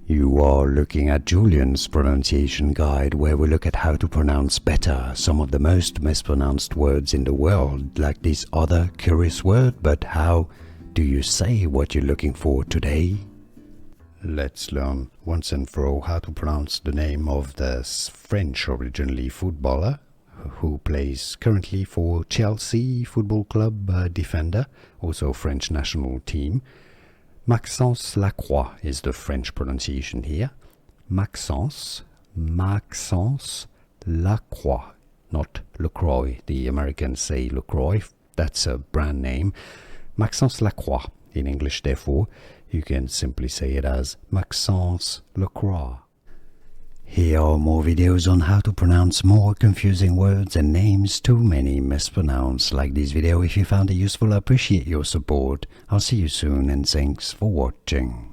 You are looking at Julian's pronunciation guide, where we look at how to pronounce better some of the most mispronounced words in the world, like this other curious word. But how do you say what you're looking for today? Let's learn once and for all how to pronounce the name of the French originally footballer who plays currently for Chelsea Football Club, defender, also French national team. Maxence Lacroix is the French pronunciation here. Maxence Lacroix, not Lacroix. The Americans say Lacroix, that's a brand name. Maxence Lacroix in English, therefore, you can simply say it as Maxence Lacroix. Here are more videos on how to pronounce more confusing words and names too many mispronounced. Like this video if you found it useful. I appreciate your support. I'll see you soon and thanks for watching.